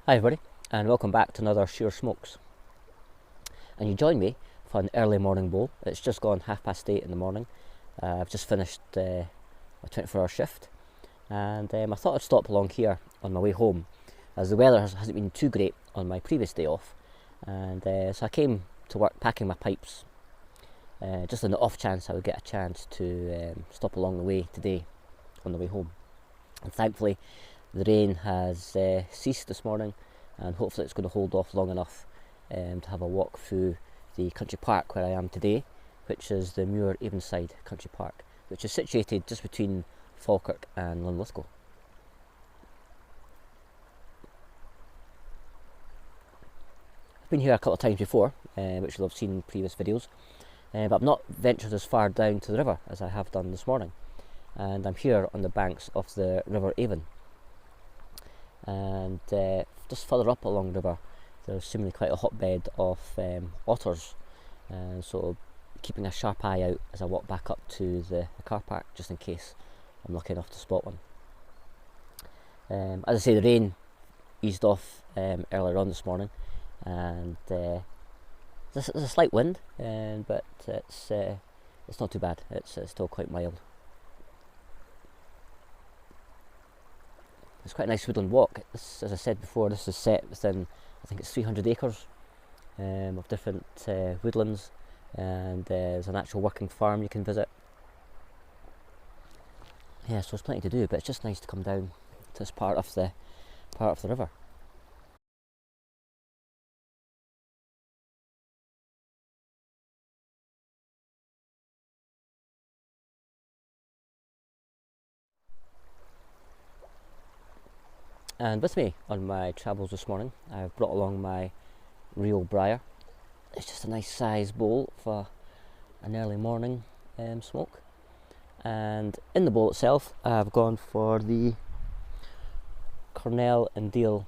Hi everybody, and welcome back to another Sheer Smokes. And you join me for an early morning bowl. It's just gone 8:30 in the morning. I've just finished a 24-hour shift, and I thought I'd stop along here on my way home, as the weather hasn't been too great on my previous day off. And so I came to work packing my pipes, just on the off chance I would get a chance to stop along the way today on the way home. And thankfully, the rain has ceased this morning, and hopefully it's going to hold off long enough to have a walk through the country park where I am today, which is the Muiravonside country park, which is situated just between Falkirk and Linlithgow. I've been here a couple of times before, which you'll have seen in previous videos, but I've not ventured as far down to the river as I have done this morning. And I'm here on the banks of the River Avon. And just further up along the river, there's seemingly quite a hotbed of otters, and so keeping a sharp eye out as I walk back up to the car park, just in case I'm lucky enough to spot one. As I say, the rain eased off earlier on this morning, and there's a slight wind, but it's not too bad. It's still quite mild. It's quite a nice woodland walk. This, as I said before, this is set within, I think it's 300 acres of different woodlands, and there's an actual working farm you can visit. Yeah, so there's plenty to do, but it's just nice to come down to this part of the river. And with me on my travels this morning, I've brought along my real Briar. It's just a nice size bowl for an early morning smoke. And in the bowl itself, I've gone for the Cornell and Deal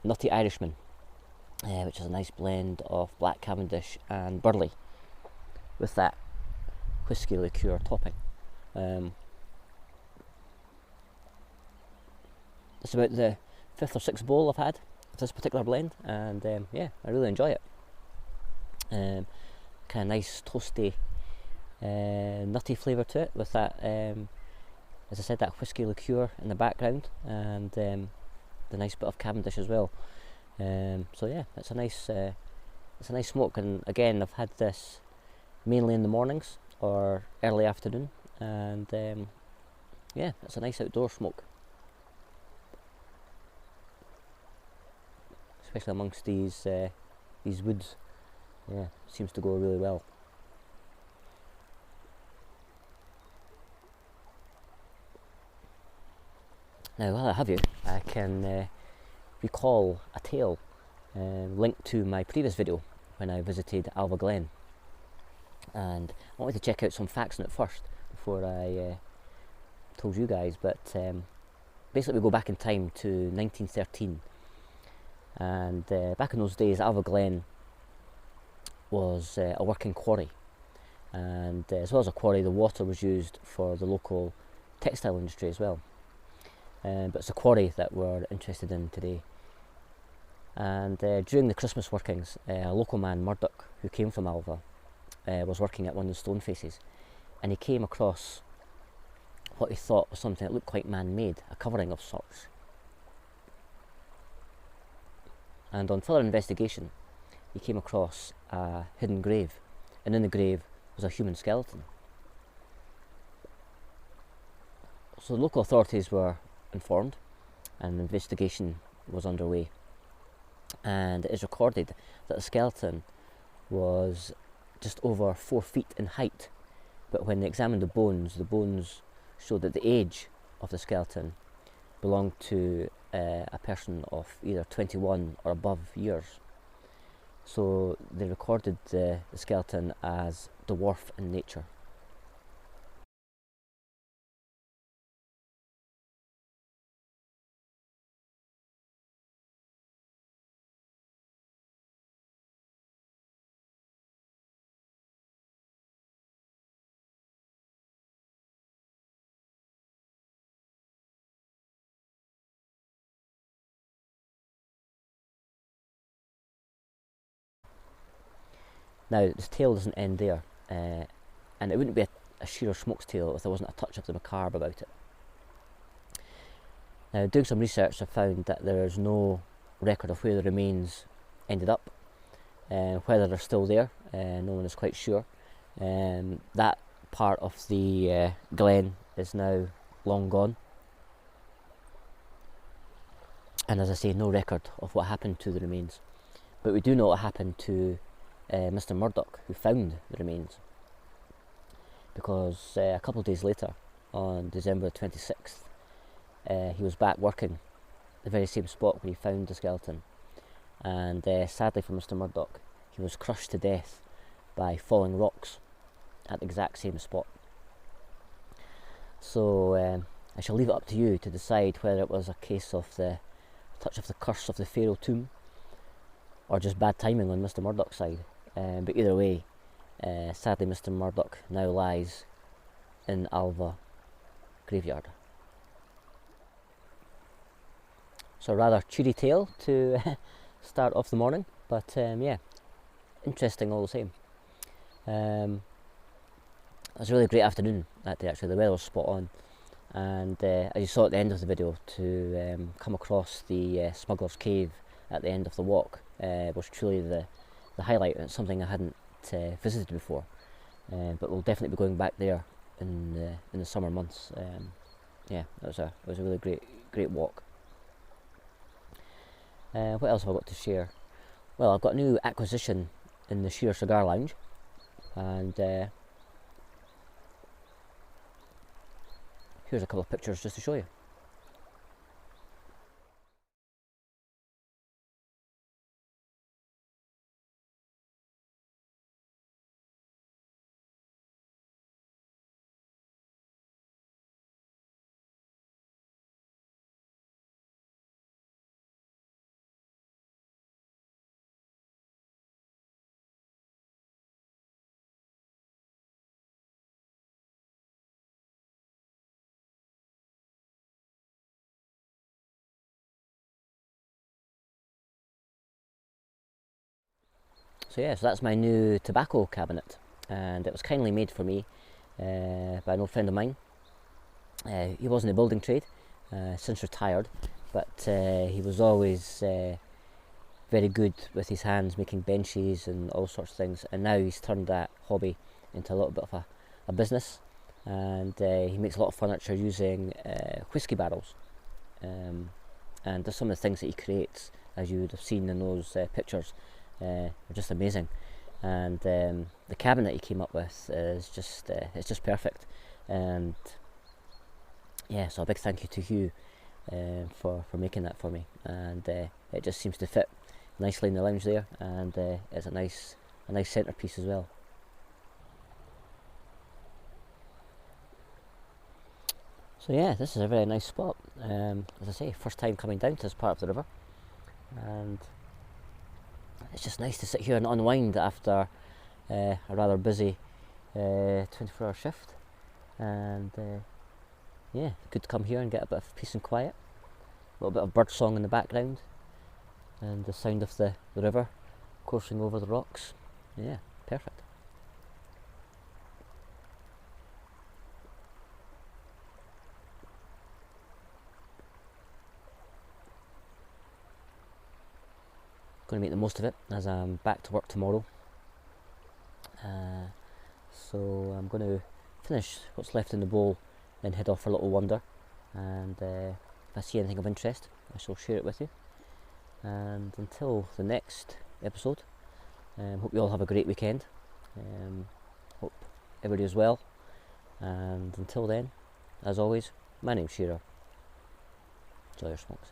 Nutty Irishman, which is a nice blend of black Cavendish and Burley, with that whisky liqueur topping. It's about the 5th or 6th bowl I've had of this particular blend, and yeah, I really enjoy it. Kind of nice toasty, nutty flavour to it, with that, as I said, that whisky liqueur in the background, and the nice bit of Cavendish as well. So yeah, it's a nice smoke. And again, I've had this mainly in the mornings or early afternoon, and yeah, it's a nice outdoor smoke, especially amongst these woods. Yeah, seems to go really well. Now, while I have you, I can recall a tale linked to my previous video when I visited Alva Glen, and I wanted to check out some facts on it first before I told you guys. But basically, we go back in time to 1913. And back in those days, Alva Glen was a working quarry, and as well as a quarry, the water was used for the local textile industry as well. But it's a quarry that we're interested in today. And during the Christmas workings, a local man, Murdoch, who came from Alva, was working at one of the stone faces, and he came across what he thought was something that looked quite man-made, a covering of sorts. And on further investigation, he came across a hidden grave, and in the grave was a human skeleton. So the local authorities were informed, and an investigation was underway. And it is recorded that the skeleton was just over 4 feet in height, but when they examined the bones showed that the age of the skeleton belonged to a person of either 21 or above years. So they recorded the skeleton as dwarf in nature. Now the tail doesn't end there, and it wouldn't be a shearer smoke's tail if there wasn't a touch of the macabre about it. Now, doing some research, I found that there is no record of where the remains ended up, whether they're still there. No one is quite sure. That part of the glen is now long gone, and as I say, no record of what happened to the remains. But we do know what happened to Mr. Murdoch, who found the remains, because a couple of days later, on December 26th, he was back working the very same spot where he found the skeleton, and sadly for Mr. Murdoch, he was crushed to death by falling rocks at the exact same spot. So I shall leave it up to you to decide whether it was a case of the touch of the curse of the Pharaoh tomb, or just bad timing on Mr. Murdoch's side. But either way, sadly Mr. Murdoch now lies in Alva graveyard. So a rather cheery tale to start off the morning, but yeah, interesting all the same. It was a really great afternoon that day actually. The weather was spot on, and as you saw at the end of the video, to come across the Smuggler's Cave at the end of the walk was truly the highlight. It's something I hadn't visited before, but we'll definitely be going back there in the summer months. Yeah, it was a really great walk. What else have I got to share? Well, I've got a new acquisition in the Shearer Cigar Lounge, and here's a couple of pictures just to show you. So yeah, so that's my new tobacco cabinet, and it was kindly made for me by an old friend of mine. He was in the building trade, since retired, but he was always very good with his hands, making benches and all sorts of things, and now he's turned that hobby into a little bit of a business, and he makes a lot of furniture using whiskey barrels, and there's some of the things that he creates, as you would have seen in those pictures, are just amazing. And the cabinet he came up with is just it's just perfect. And yeah, so a big thank you to Hugh for making that for me, and it just seems to fit nicely in the lounge there, and it's a nice centerpiece as well. So yeah, this is a very nice spot. As I say, first time coming down to this part of the river, and it's just nice to sit here and unwind after a rather busy 24-hour shift, and yeah, good to come here and get a bit of peace and quiet, a little bit of bird song in the background, and the sound of the river coursing over the rocks. Yeah, perfect. Going to make the most of it as I'm back to work tomorrow. So I'm going to finish what's left in the bowl and head off for a little wander, and if I see anything of interest I shall share it with you. And until the next episode, hope you all have a great weekend, hope everybody is well, and until then, as always, my name's Shearer. Enjoy your smokes.